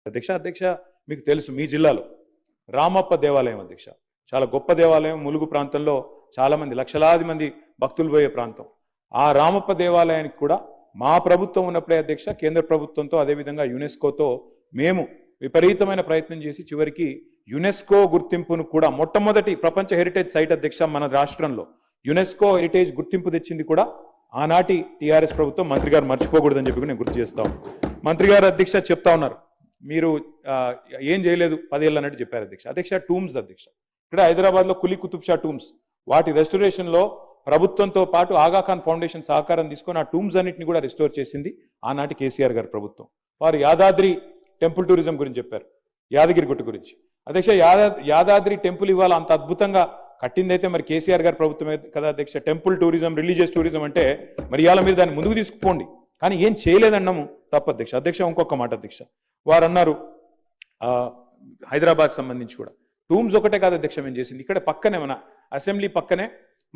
అధ్యక్ష మీకు తెలుసు మీ జిల్లాలో రామప్ప దేవాలయం అధ్యక్ష చాలా గొప్ప దేవాలయం. ములుగు ప్రాంతంలో చాలా మంది లక్షలాది మంది భక్తులు పోయే ప్రాంతం. ఆ రామప్ప దేవాలయానికి కూడా మా ప్రభుత్వం ఉన్నప్పుడే అధ్యక్ష కేంద్ర ప్రభుత్వంతో అదేవిధంగా యునెస్కోతో మేము విపరీతమైన ప్రయత్నం చేసి చివరికి యునెస్కో గుర్తింపును కూడా మొట్టమొదటి ప్రపంచ హెరిటేజ్ సైట్ అధ్యక్ష మన రాష్ట్రంలో యునెస్కో హెరిటేజ్ గుర్తింపు తెచ్చింది కూడా ఆనాటి టీఆర్ఎస్ ప్రభుత్వం. మంత్రి గారు మర్చిపోకూడదని చెప్పి నేను గుర్తు చేస్తా ఉన్నాను. మంత్రి గారు అధ్యక్ష చెప్తా ఉన్నారు మీరు ఏం చేయలేదు 10 ఏళ్ళు అన్నట్టు చెప్పారు అధ్యక్ష టూమ్స్ అధ్యక్ష ఇక్కడ హైదరాబాద్లో కులీ కుతుబ్ షా టూమ్స్ వాటి రెస్టోరేషన్లో ప్రభుత్వంతో పాటు ఆగా ఖాన్ ఫౌండేషన్ సహకారం తీసుకొని ఆ టూమ్స్ అన్నింటినీ కూడా రిస్టోర్ చేసింది ఆనాటి కేసీఆర్ గారి ప్రభుత్వం. వారు యాదాద్రి టెంపుల్ టూరిజం గురించి చెప్పారు, యాదగిరి గుట్ట గురించి. అధ్యక్ష యాదాద్రి టెంపుల్ ఇవాళ అంత అద్భుతంగా కట్టిందైతే మరి కేసీఆర్ గారి ప్రభుత్వమే కదా అధ్యక్ష. టెంపుల్ టూరిజం రిలీజియస్ టూరిజం అంటే మరి ఇవాళ మీరు దాన్ని ముందుకు తీసుకుపోండి, కానీ ఏం చేయలేదన్నాము తప్పు అధ్యక్ష. ఇంకొక మాట అధ్యక్ష వారు అన్నారు హైదరాబాద్ సంబంధించి కూడా టూమ్స్ ఒకటే కాదు అధ్యక్ష మేము చేసింది. ఇక్కడ పక్కనే మన అసెంబ్లీ పక్కనే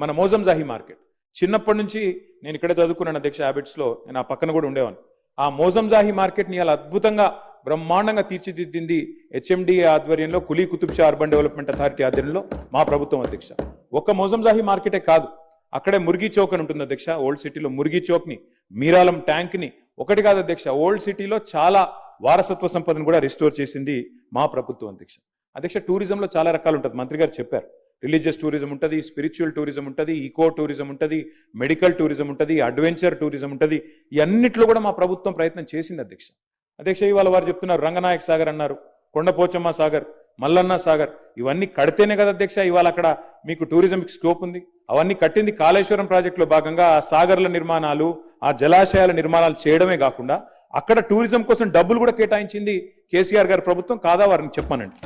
మన మోజంజాహి మార్కెట్. చిన్నప్పటి నుంచి నేను ఇక్కడే చదువుకున్నాను అధ్యక్ష హ్యాబిట్స్లో, నేను ఆ పక్కన కూడా ఉండేవాను. ఆ మోజంజాహి మార్కెట్ని ఇలా అద్భుతంగా బ్రహ్మాండంగా తీర్చిదిద్దింది హెచ్ఎండిఏ ఆధ్వర్యంలో Quli Qutub Shah urban development authority ఆధ్వర్యంలో మా ప్రభుత్వం అధ్యక్ష. ఒక్క మోజంజాహి మార్కెటే కాదు, అక్కడే మురిగి చౌక్ అని ఉంటుంది అధ్యక్ష. ఓల్డ్ సిటీలో మురిగి చౌక్ని, మీరాలం ట్యాంక్ని ఒకటి కాదు అధ్యక్ష, ఓల్డ్ సిటీలో చాలా వారసత్వ సంపదను కూడా రిస్టోర్ చేసింది మా ప్రభుత్వం అధ్యక్ష. టూరిజంలో చాలా రకాలు ఉంటుంది, మంత్రి గారు చెప్పారు. రిలీజియస్ టూరిజం ఉంటుంది, స్పిరిచువల్ టూరిజం ఉంటుంది, ఈకో టూరిజం ఉంటుంది, మెడికల్ టూరిజం ఉంటుంది, అడ్వెంచర్ టూరిజం ఉంటుంది. ఈ అన్నిట్లో కూడా మా ప్రభుత్వం ప్రయత్నం చేసింది అధ్యక్ష. ఇవాళ వారు చెప్తున్నారు రంగనాయక్ సాగర్ అన్నారు, కొండపోచమ్మ సాగర్, మల్లన్న సాగర్, ఇవన్నీ కడితేనే కదా అధ్యక్ష ఇవాళ అక్కడ మీకు టూరిజంకి స్కోప్ ఉంది. అవన్నీ కట్టింది కాళేశ్వరం ప్రాజెక్టులో భాగంగా. ఆ సాగర్ల నిర్మాణాలు, ఆ జలాశయాల నిర్మాణాలు చేయడమే కాకుండా అక్కడ టూరిజం కోసం డబ్బులు కూడా కేటాయించింది కేసీఆర్ గారి ప్రభుత్వం కాదా వారిని చెప్పానండి.